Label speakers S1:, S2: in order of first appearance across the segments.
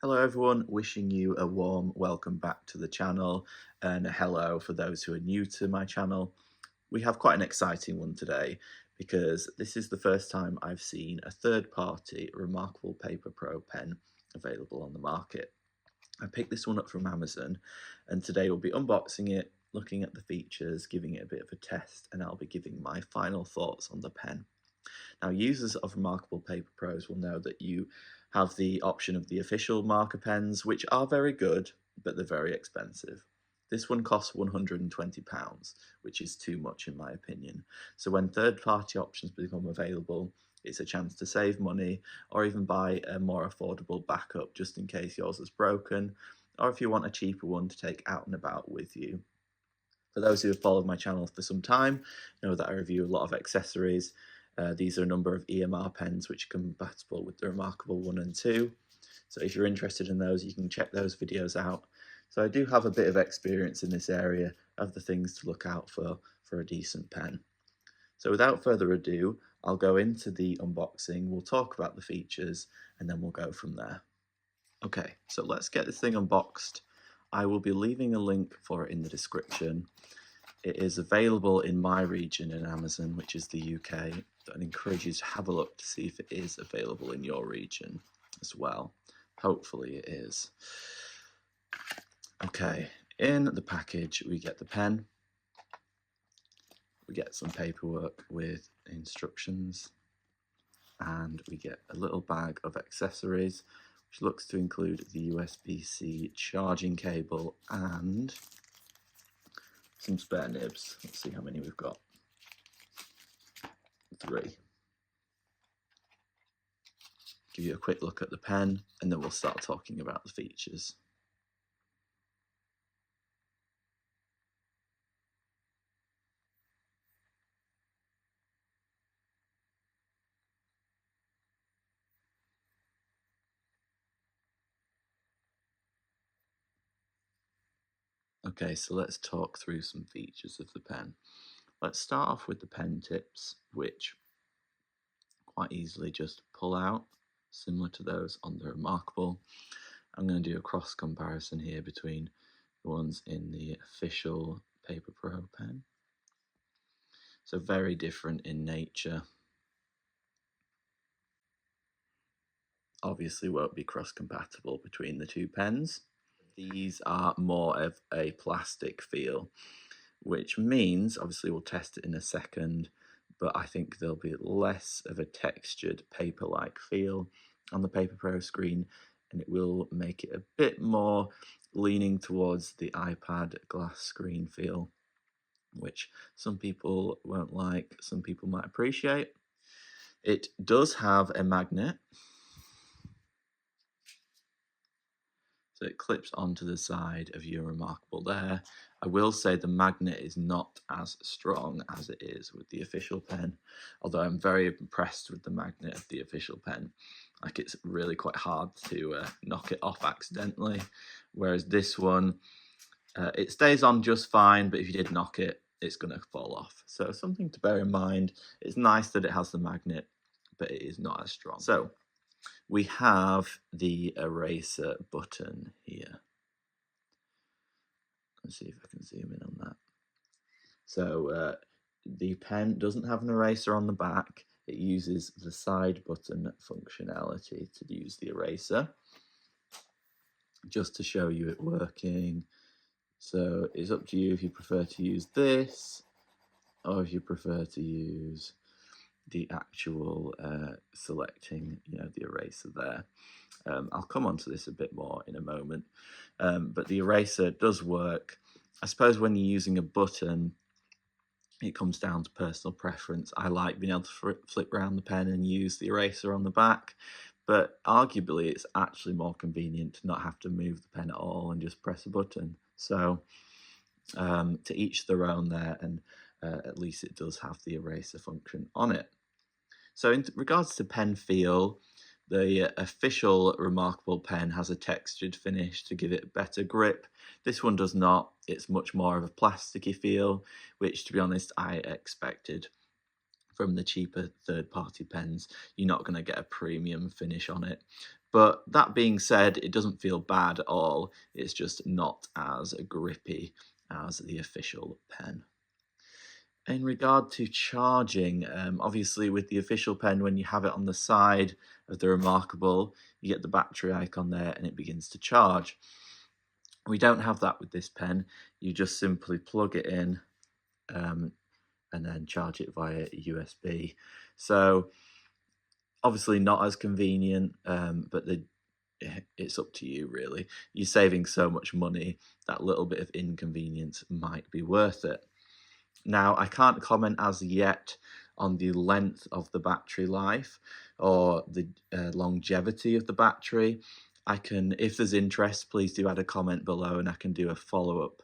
S1: Hello everyone, wishing you a warm welcome back to the channel and a hello for those who are new to my channel. We have quite an exciting one today because this is the first time I've seen a third-party reMarkable Paper Pro pen available on the market. I picked this one up from Amazon and today we'll be unboxing it, looking at the features, giving it a bit of a test, and I'll be giving my final thoughts on the pen. Now, users of reMarkable Paper Pros will know that you have the option of the official marker pens, which are very good, but they're very expensive. This one costs £120, which is too much in my opinion. So when third-party options become available, it's a chance to save money or even buy a more affordable backup just in case yours is broken, or if you want a cheaper one to take out and about with you. For those who have followed my channel for some time, know that I review a lot of accessories. These are a number of EMR pens which are compatible with the reMarkable 1 and 2. So if you're interested in those, you can check those videos out. So I do have a bit of experience in this area of the things to look out for a decent pen. So without further ado, I'll go into the unboxing, we'll talk about the features, and then we'll go from there. Okay, so let's get this thing unboxed. I will be leaving a link for it in the description. It is available in my region in Amazon, which is the UK. I'd encourage you to have a look to see if it is available in your region as well. Hopefully it is. Okay, in the package we get the pen. We get some paperwork with instructions. And we get a little bag of accessories, which looks to include the USB-C charging cable and some spare nibs. Let's see how many we've got. 3. Give you a quick look at the pen and then we'll start talking about the features. Okay, so let's talk through some features of the pen. Let's start off with the pen tips, which quite easily just pull out, similar to those on the reMarkable. I'm going to do a cross comparison here between the ones in the official Paper Pro pen. So very different in nature. Obviously won't be cross compatible between the two pens. These are more of a plastic feel, which means, obviously we'll test it in a second, but I think there'll be less of a textured paper-like feel on the Paper Pro screen, and it will make it a bit more leaning towards the iPad glass screen feel, which some people won't like, some people might appreciate. It does have a magnet, so it clips onto the side of your reMarkable there. I will say the magnet is not as strong as it is with the official pen, although I'm very impressed with the magnet of the official pen. Like, it's really quite hard to knock it off accidentally, whereas this one, it stays on just fine, but if you did knock it, it's going to fall off. So something to bear in mind. It's nice that it has the magnet, but it is not as strong. So we have the eraser button here. Let's see if I can zoom in on that. So the pen doesn't have an eraser on the back. It uses the side button functionality to use the eraser. Just to show you it working. So it's up to you if you prefer to use this or if you prefer to use the actual selecting, the eraser there. I'll come on to this a bit more in a moment, but the eraser does work. I suppose when you're using a button, it comes down to personal preference. I like being able to flip around the pen and use the eraser on the back, but arguably it's actually more convenient to not have to move the pen at all and just press a button. So to each their own there, and at least it does have the eraser function on it. So in regards to pen feel, the official reMarkable pen has a textured finish to give it better grip. This one does not. It's much more of a plasticky feel, which, to be honest, I expected from the cheaper third-party pens. You're not going to get a premium finish on it, But that being said, it doesn't feel bad at all. It's just not as grippy as the official pen. In regard to charging, obviously with the official pen, when you have it on the side of the reMarkable, you get the battery icon there and it begins to charge. We don't have that with this pen. You just simply plug it in and then charge it via USB. So obviously not as convenient, but it's up to you really. You're saving so much money, that little bit of inconvenience might be worth it. Now, I can't comment as yet on the length of the battery life or the longevity of the battery. I can, if there's interest, please do add a comment below and I can do a follow-up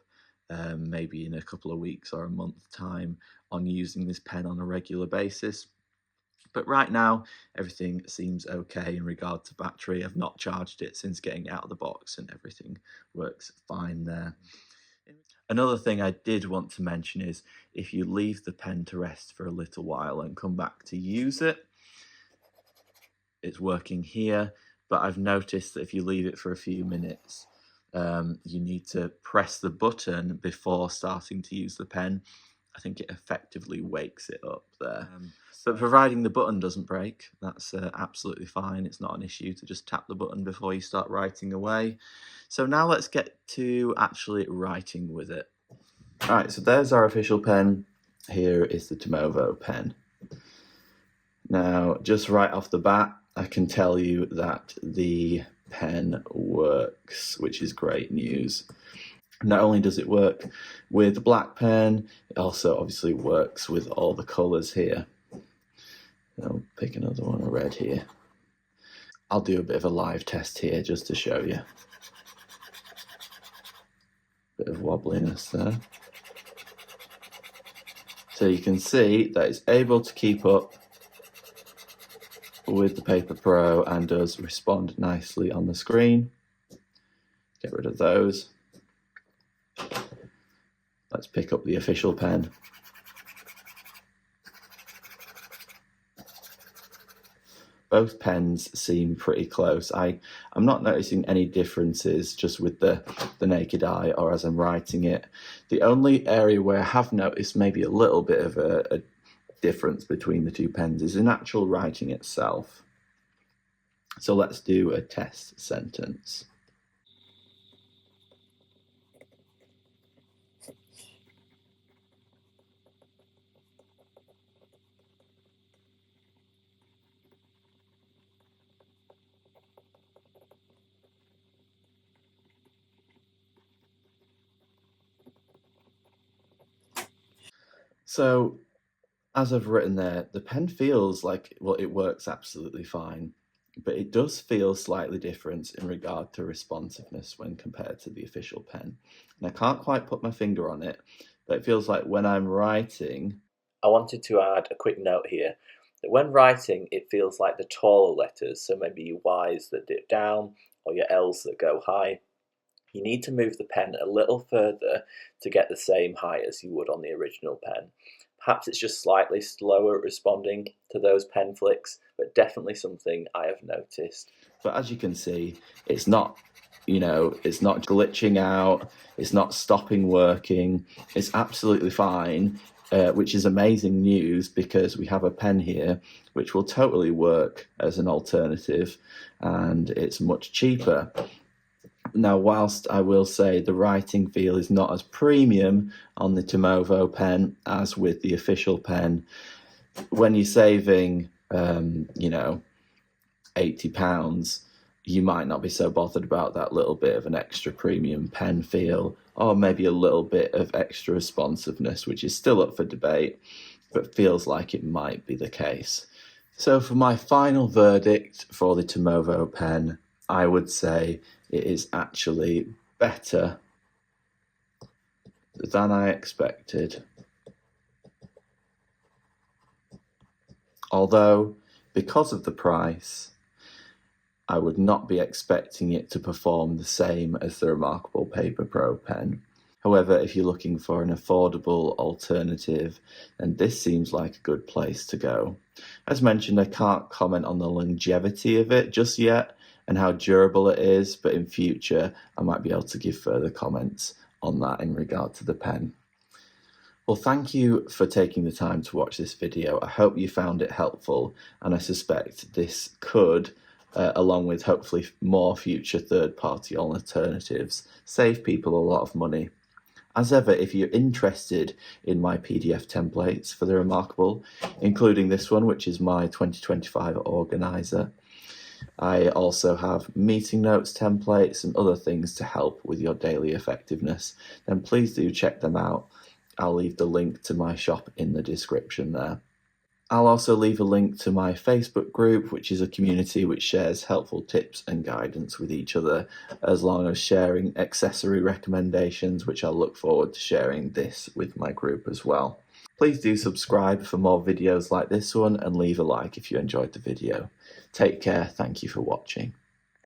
S1: maybe in a couple of weeks or a month's time on using this pen on a regular basis. But right now, everything seems okay in regard to battery. I've not charged it since getting it out of the box and everything works fine there. Another thing I did want to mention is if you leave the pen to rest for a little while and come back to use it, it's working here, but I've noticed that if you leave it for a few minutes, you need to press the button before starting to use the pen. I think it effectively wakes it up there. But providing the button doesn't break, that's absolutely fine. It's not an issue to just tap the button before you start writing away. So now let's get to actually writing with it. All right, so there's our official pen. Here is the TiMOVO pen. Now, just right off the bat, I can tell you that the pen works, which is great news. Not only does it work with the black pen, it also obviously works with all the colours here. I'll pick another one, a red here. I'll do a bit of a live test here just to show you. Bit of wobbliness there. So you can see that it's able to keep up with the Paper Pro and does respond nicely on the screen. Get rid of those. Let's pick up the official pen. Both pens seem pretty close. I'm not noticing any differences just with the naked eye or as I'm writing it. The only area where I have noticed maybe a little bit of a difference between the two pens is in actual writing itself. So let's do a test sentence. So as I've written there, the pen feels like, well, it works absolutely fine, but it does feel slightly different in regard to responsiveness when compared to the official pen. And I can't quite put my finger on it, but it feels like when I'm writing... I wanted to add a quick note here, that when writing, it feels like the taller letters, so maybe your Y's that dip down, or your L's that go high. You need to move the pen a little further to get the same height as you would on the original pen. Perhaps it's just slightly slower at responding to those pen flicks, but definitely something I have noticed. But as you can see, it's not, it's not glitching out, it's not stopping working, it's absolutely fine, which is amazing news because we have a pen here which will totally work as an alternative and it's much cheaper. Now, whilst I will say the writing feel is not as premium on the TiMOVO pen as with the official pen, when you're saving, £80, you might not be so bothered about that little bit of an extra premium pen feel, or maybe a little bit of extra responsiveness, which is still up for debate, but feels like it might be the case. So for my final verdict for the TiMOVO pen, I would say it is actually better than I expected. Although, because of the price, I would not be expecting it to perform the same as the reMarkable Paper Pro pen. However, if you're looking for an affordable alternative, then this seems like a good place to go. As mentioned, I can't comment on the longevity of it just yet, and how durable it is, but in future I might be able to give further comments on that in regard to the pen. Well, thank you for taking the time to watch this video. I hope you found it helpful, and I suspect this could, along with hopefully more future third-party alternatives, save people a lot of money. As ever, if you're interested in my PDF templates for the reMarkable, including this one, which is my 2025 organizer, I also have meeting notes templates and other things to help with your daily effectiveness, then please do check them out. I'll leave the link to my shop in the description there. I'll also leave a link to my Facebook group, which is a community which shares helpful tips and guidance with each other, as long as sharing accessory recommendations, which I'll look forward to sharing this with my group as well. Please do subscribe for more videos like this one and leave a like if you enjoyed the video. Take care, thank you for watching.